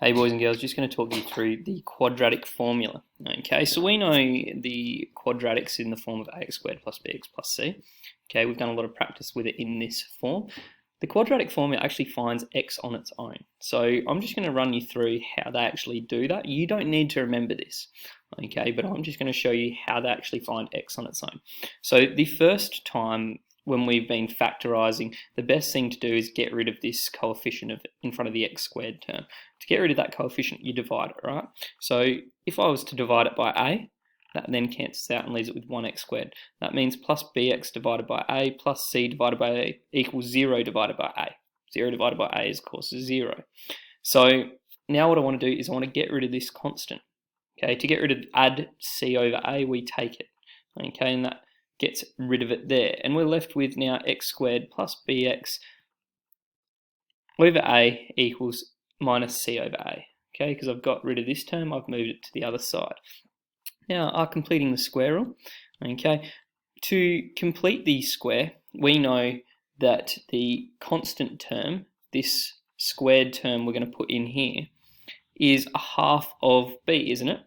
Hey boys and girls, just going to talk you through the quadratic formula. Okay, so we know the quadratic's in the form of ax squared plus bx plus c. Okay, we've done a lot of practice with it in this form. The quadratic formula actually finds x on its own. So I'm just going to run you through how they actually do that. You don't need to remember this, okay, but I'm just going to show you how they actually find x on its own. So the first time when we've been factorising, the best thing to do is get rid of this coefficient in front of the x squared term. To get rid of that coefficient, you divide it, right? So if I was to divide it by a, that then cancels out and leaves it with 1x squared. That means plus bx divided by a plus c divided by a equals 0 divided by a. 0 divided by a is, of course, 0. So now what I want to do is I want to get rid of this constant. Okay, to get rid of add c over a, we take it. Okay, and that gets rid of it there. And we're left with now x squared plus bx over a equals minus c over a. Okay, because I've got rid of this term, I've moved it to the other side. Now, completing the square rule. Okay, to complete the square, we know that the constant term, this squared term we're going to put in here, is a half of b, isn't it?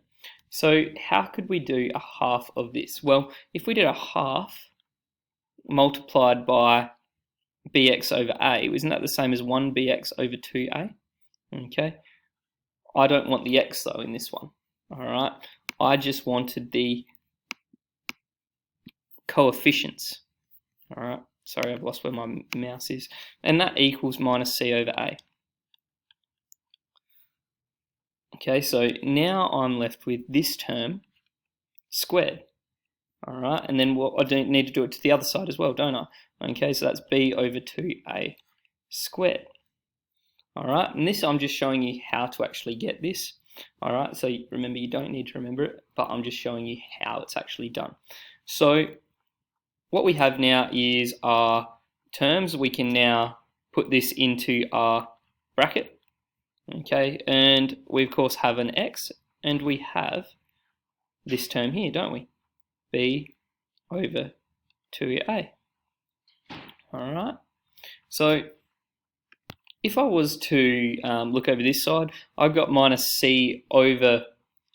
So how could we do a half of this? Well, if we did a half multiplied by bx over a, isn't that the same as 1bx over 2a? Okay, I don't want the x though in this one. Alright, I just wanted the coefficients. Alright, sorry, I've lost where my mouse is. And that equals minus c over a. Okay, so now I'm left with this term squared. Alright, and then I don't need to do it to the other side as well, don't I? Okay, so that's b over 2a squared. Alright, and this I'm just showing you how to actually get this. Alright, so remember, you don't need to remember it, but I'm just showing you how it's actually done. So what we have now is our terms. We can now put this into our bracket. Okay, and we of course have an x, and we have this term here, don't we? b over 2a. Alright, so if I was to look over this side, I've got minus c over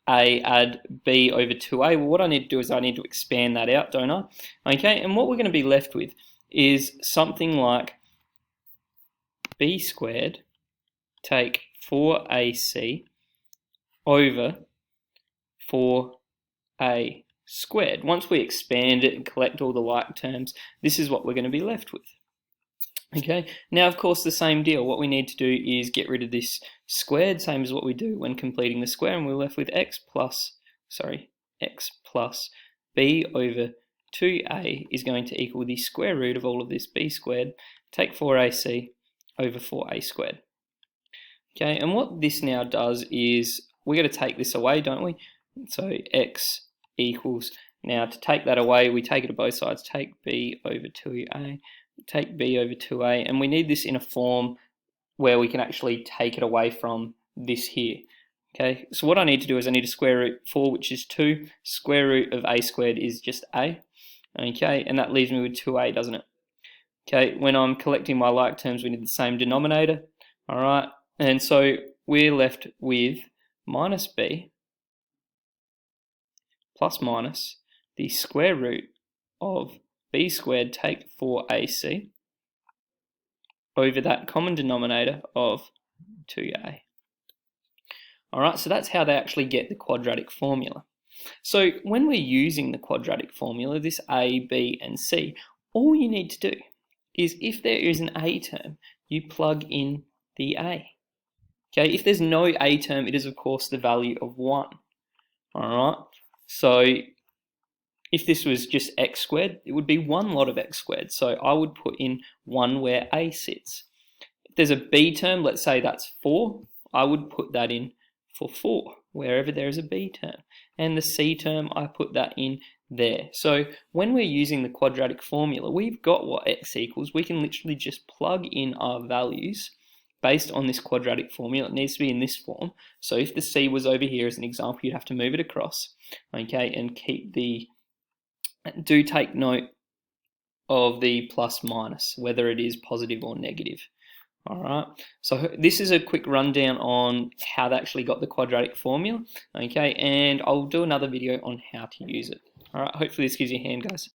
a add b over 2a. Well, what I need to do is I need to expand that out, don't I? Okay, and what we're going to be left with is something like b squared take 4ac over 4a squared. Once we expand it and collect all the like terms, this is what we're going to be left with. Okay, now of course the same deal. What we need to do is get rid of this squared, same as what we do when completing the square, and we're left with x plus b over 2a is going to equal the square root of all of this b squared, take 4ac over 4a squared. Okay, and what this now does is we're going to take this away, don't we? So x equals, now to take that away, we take it to both sides, take b over 2a, take b over 2a, and we need this in a form where we can actually take it away from this here. Okay, so what I need to do is I need to square root 4, which is 2. Square root of a squared is just a. Okay, and that leaves me with 2a, doesn't it? Okay, when I'm collecting my like terms, we need the same denominator. Alright, and so we're left with minus b plus minus the square root of b squared take 4ac over that common denominator of 2a. Alright, so that's how they actually get the quadratic formula. So when we're using the quadratic formula, this a, b, and c, all you need to do is if there is an a term, you plug in the a. Okay, if there's no a term, it is of course the value of 1. Alright, so if this was just x squared, it would be one lot of x squared. So I would put in 1 where a sits. If there's a b term, let's say that's 4, I would put that in for 4, wherever there is a b term. And the c term, I put that in there. So when we're using the quadratic formula, we've got what x equals. We can literally just plug in our values based on this quadratic formula. It needs to be in this form. So if the c was over here as an example, you'd have to move it across, okay, and keep the, do take note of the plus minus, whether it is positive or negative. All right, so this is a quick rundown on how they actually got the quadratic formula, okay, and I'll do another video on how to use it. All right, hopefully this gives you a hand, guys.